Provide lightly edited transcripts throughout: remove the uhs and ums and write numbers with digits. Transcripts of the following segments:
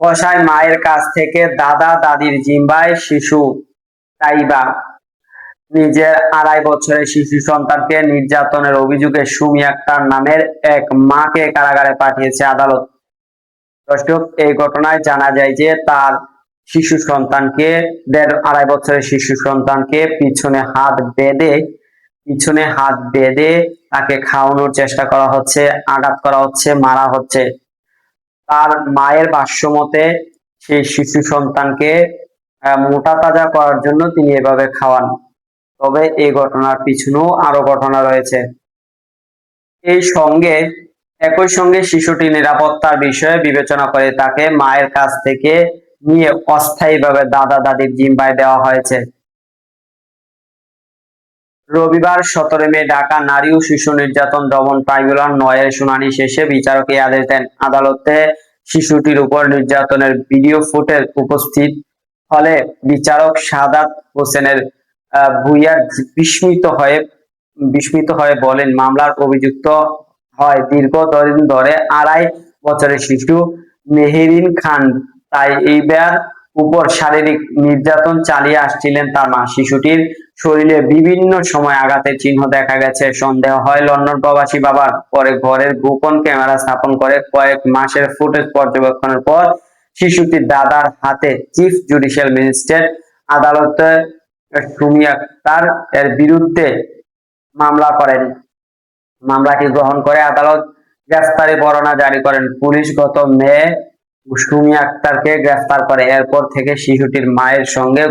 কসাই মায়ের কাছ থেকে দাদা দাদির জিম্বায় শিশু তাইবা। নিজের ২.৫ বছরের শিশু সন্তানকে নির্যাতনের অভিযোগে সুমি আক্তার নামের এক মাকে কারাগারে পাঠিয়েছে আদালত। দর্শক, এই ঘটনায় জানা যায় যে তার শিশু সন্তানকে ২.৫ বছরের শিশু সন্তানকে পিছনে হাত বেঁধে তাকে খাওয়ানোর চেষ্টা করা হচ্ছে, আঘাত করা হচ্ছে, মারা হচ্ছে। তার মায়ের ভাষ্যমতে সেই শিশু সন্তানকে মোটা তাজা করার জন্য তিনি এভাবে খাওয়ান। তবে এই ঘটনার পিছনেও আরো ঘটনা রয়েছে। একই সঙ্গে শিশুটির নিরাপত্তার বিষয়ে বিবেচনা করে তাকে মায়ের কাছ থেকে নিয়ে অস্থায়ীভাবে দাদা দাদির জিম্মায় দেওয়া হয়েছে। রবিবার ১৭ মে ঢাকা নারী ও শিশু নির্যাতন দমন ট্রাইব্যুনাল ৯ এর শুনানি শেষে বিচারক এই আদেশ দেন। আদালতে শিশুটির উপর নির্যাতনের ভিডিও ফুটেজ উপস্থিত হলে বিচারক সাদাত হোসেনের ভূঁইয়া বিস্মিত হয়ে বলেন, মামলার অভিযুক্ত হয় দীর্ঘদিন ধরে ২.৫ বছরের শিশু মেহেরিন খান, তাই এইবার উপর শারীরিক নির্যাতন চালিয়ে আসছিলেন তার মা। শিশুটির শরীরে বিভিন্ন সময় আঘাতের চিহ্ন দেখা গেছে। সন্দেহ হয় লন্ডন প্রবাসী বাবার। পরে ঘরের গোপন ক্যামেরা স্থাপন করে কয়েক মাসের ফুটেজ পর্যবেক্ষণের পর শিশুটির দাদার হাতে চিফ জুডিশিয়াল ম্যাজিস্ট্রেট আদালতে সুমি আক্তার এর বিরুদ্ধে মামলা করেন। মামলাটি গ্রহণ করে আদালত গ্রেফতারি পরোয়ানা জারি করেন। পুলিশ গত মে সুমি আক্তারকে গ্রেফতার করে। এরপর থেকে শিশুটির মায়ের সঙ্গে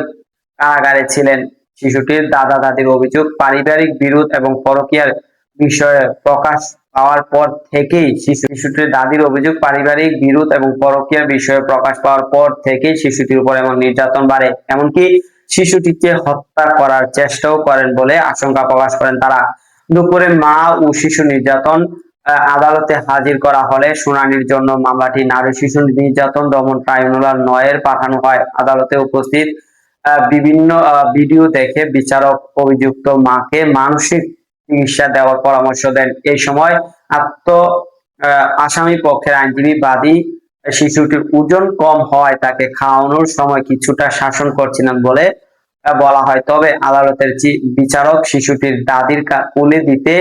কারাগারে ছিলেন। শিশুটির দাদা দাদির অভিযোগ, পারিবারিক বিরোধ এবং পরকীয়ার বিষয়ে প্রকাশ পাওয়ার পর থেকেই শিশুটির উপর এমন নির্যাতন বাড়ে। এমনকি শিশুটিকে হত্যা করার চেষ্টাও করেন বলে আশঙ্কা প্রকাশ করেন তারা। দুপুরে মা ও শিশু নির্যাতন আদালতে হাজির করা হলে শুনানির জন্য মামলাটি নারী শিশু নির্যাতন দমন ট্রাইব্যুনাল ৯ এর পাঠানো হয়। আদালতে উপস্থিত বিভিন্ন ভিডিও দেখে বিচারক অভিযুক্ত মাকে মানসিক চিকিৎসা দেওয়ার পরামর্শ দেন। এই সময় আসামি পক্ষের আইনজীবী বাদী শিশুটির ওজন কম হওয়ায় তাকে খাওয়ানোর সময় কিছুটা শাসন করছিলেন বলে বলা হয়। তবে আদালতের বিচারক শিশুটির দাদির কোলে দিতে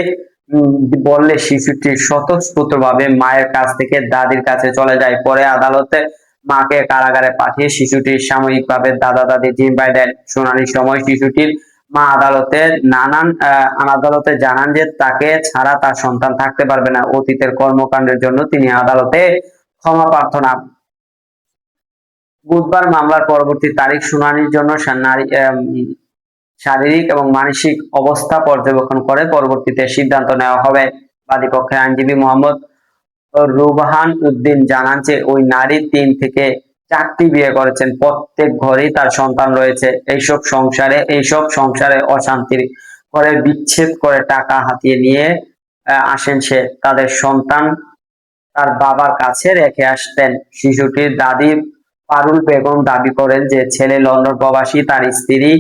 বললে শিশুটি স্বতঃস্ফূর্তভাবে মায়ের কাছ থেকে দাদির কাছে চলে যায়। পরে আদালতে মাকে কারাগারে পাঠিয়ে শিশুটির সাময়িকভাবে দাদা দাদির জিম্মায় দেন। শুনানির সময় শিশুটির মা আদালতে জানান যে তাকে ছাড়া তার সন্তান থাকতে পারবে না। অতীতের কর্মকাণ্ডের জন্য তিনি আদালতে ক্ষমা প্রার্থনা। বুধবার মামলার পরবর্তী তারিখ শুনানির জন্য শারীরিক এবং মানসিক অবস্থা পর্যবেক্ষণ করে পরবর্তীতে সিদ্ধান্ত নেওয়া হবে। বাদীপক্ষের আইনজীবী মোহাম্মদ রুবহান উদ্দিন জানান যে ওই নারী ৩ থেকে ৪টি বিয়ে করেছেন। প্রত্যেক ঘরেই তার সন্তান রয়েছে। এইসব সংসারে অশান্তির করে বিচ্ছেদ করে টাকা হাতিয়ে নিয়ে আসেন সে। তাদের সন্তান তার বাবার কাছে রেখে আসতেন। শিশুটির দাদি পারুল বেগম দাবি করেন যে ছেলে লন্ডন প্রবাসী, তার স্ত্রী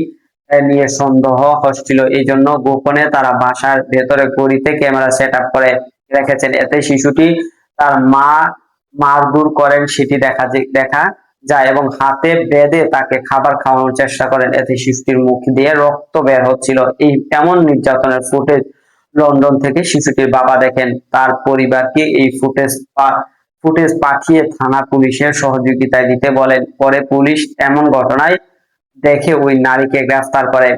নিয়ে সন্দেহ হচ্ছিল, এই জন্য গোপনে তারা বাসার ভেতরে ঘড়িতে ক্যামেরা সেট আপ করে রেখেছেন। এতে শিশুটি তার মা মারধর করেন সেটি দেখা যায় এবং হাতে বেঁধে তাকে খাবার খাওয়ানোর চেষ্টা করেন। এতে শিশুটির মুখ দিয়ে রক্ত বের হচ্ছিল। এমন নির্যাতনের ফুটেজ লন্ডন থেকে শিশুটির বাবা দেখেন। তার পরিবারকে এই ফুটেজ পাঠিয়ে থানা পুলিশের সহযোগিতা দিতে বলেন। পরে পুলিশ এমন ঘটনায় দেখে ওই নারীকে গ্রেফতার করে।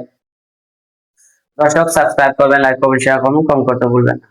দর্শক, সাবস্ক্রাইব করবেন, লাইক করবেন, শেয়ার করবেন, কমেন্ট করতে ভুলবেন না।